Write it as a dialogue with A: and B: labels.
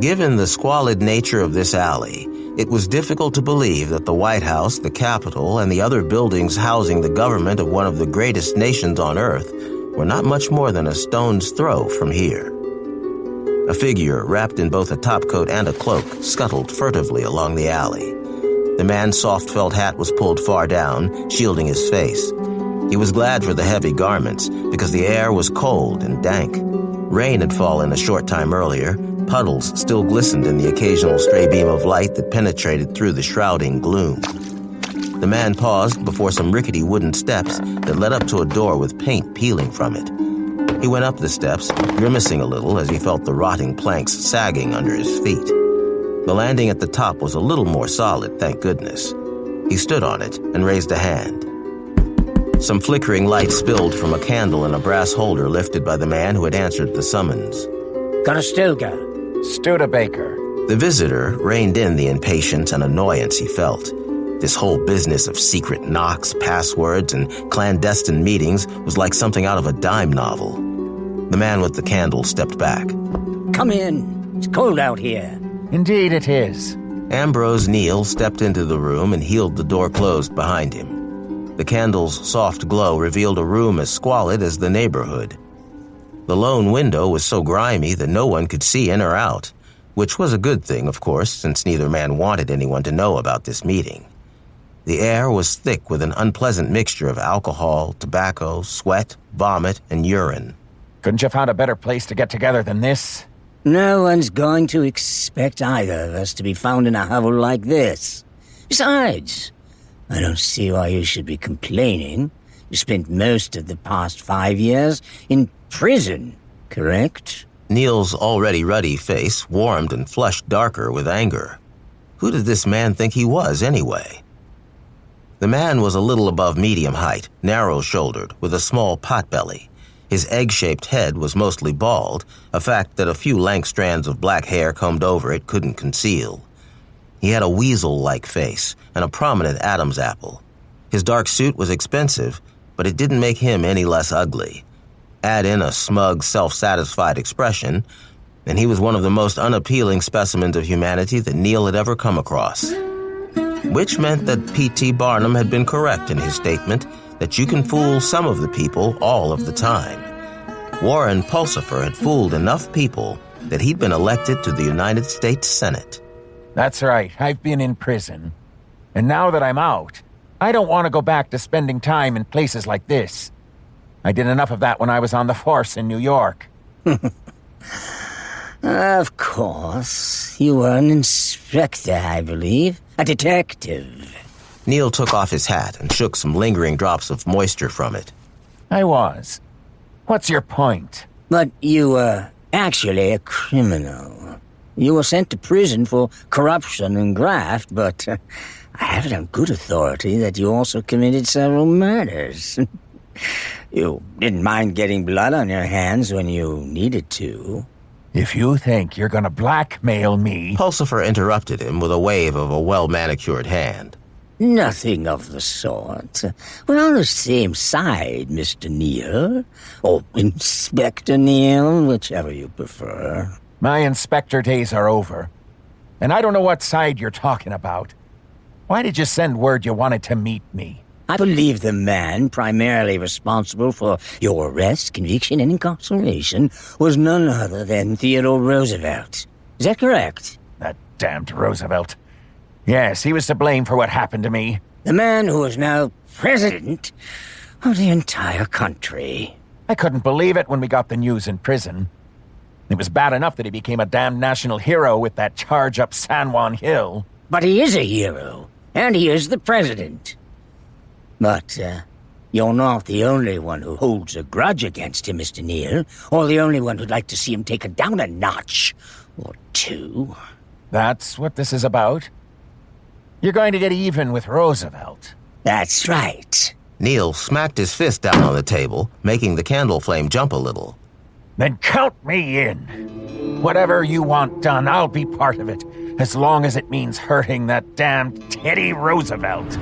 A: Given the squalid nature of this alley, it was difficult to believe that the White House, the Capitol, and the other buildings housing the government of one of the greatest nations on Earth were not much more than a stone's throw from here. A figure, wrapped in both a topcoat and a cloak, scuttled furtively along the alley. The man's soft felt hat was pulled far down, shielding his face. He was glad for the heavy garments, because the air was cold and dank. Rain had fallen a short time earlier. Puddles still glistened in the occasional stray beam of light that penetrated through the shrouding gloom. The man paused before some rickety wooden steps that led up to a door with paint peeling from it. He went up the steps, grimacing a little as he felt the rotting planks sagging under his feet. The landing at the top was a little more solid, thank goodness. He stood on it and raised a hand. Some flickering light spilled from a candle in a brass holder lifted by the man who had answered the summons.
B: Conestoga.
C: Studebaker.
A: The visitor reined in the impatience and annoyance he felt. This whole business of secret knocks, passwords, and clandestine meetings was like something out of a dime novel. The man with the candle stepped back.
B: Come in. It's cold out here.
C: Indeed it is.
A: Ambrose Neill stepped into the room and heeled the door closed behind him. The candle's soft glow revealed a room as squalid as the neighborhood. The lone window was so grimy that no one could see in or out, which was a good thing, of course, since neither man wanted anyone to know about this meeting. The air was thick with an unpleasant mixture of alcohol, tobacco, sweat, vomit, and urine.
C: Couldn't you find a better place to get together than this?
B: No one's going to expect either of us to be found in a hovel like this. Besides, I don't see why you should be complaining. You spent most of the past 5 years in prison, correct?
A: Neil's already ruddy face warmed and flushed darker with anger. Who did this man think he was, anyway? The man was a little above medium height, narrow-shouldered, with a small potbelly. His egg-shaped head was mostly bald, a fact that a few lank strands of black hair combed over it couldn't conceal. He had a weasel-like face and a prominent Adam's apple. His dark suit was expensive, but it didn't make him any less ugly. Add in a smug, self-satisfied expression, and he was one of the most unappealing specimens of humanity that Neil had ever come across. Which meant that P.T. Barnum had been correct in his statement that you can fool some of the people all of the time. Warren Pulsifer had fooled enough people that he'd been elected to the United States Senate.
C: That's right, I've been in prison. And now that I'm out, I don't want to go back to spending time in places like this. I did enough of that when I was on the force in New York.
B: Of course. You were an inspector, I believe. A detective.
A: Neil took off his hat and shook some lingering drops of moisture from it.
C: I was. What's your point?
B: But you were actually a criminal. You were sent to prison for corruption and graft, but I have it on good authority that you also committed several murders. You didn't mind getting blood on your hands when you needed to.
C: If you think you're gonna blackmail me...
A: Pulsifer interrupted him with a wave of a well-manicured hand.
B: Nothing of the sort. We're on the same side, Mr. Neill. Or Inspector Neill, whichever you prefer.
C: My inspector days are over. And I don't know what side you're talking about. Why did you send word you wanted to meet me?
B: I believe the man primarily responsible for your arrest, conviction, and incarceration was none other than Theodore Roosevelt. Is that correct?
C: That damned Roosevelt. Yes, he was to blame for what happened to me.
B: The man who is now president of the entire country.
C: I couldn't believe it when we got the news in prison. It was bad enough that he became a damned national hero with that charge up San Juan Hill.
B: But he is a hero, and he is the president. But, you're not the only one who holds a grudge against him, Mr. Neill, or the only one who'd like to see him taken down a notch or two.
C: That's what this is about? You're going to get even with Roosevelt.
B: That's right.
A: Neill smacked his fist down on the table, making the candle flame jump a little.
C: Then count me in. Whatever you want done, I'll be part of it, as long as it means hurting that damned Teddy Roosevelt.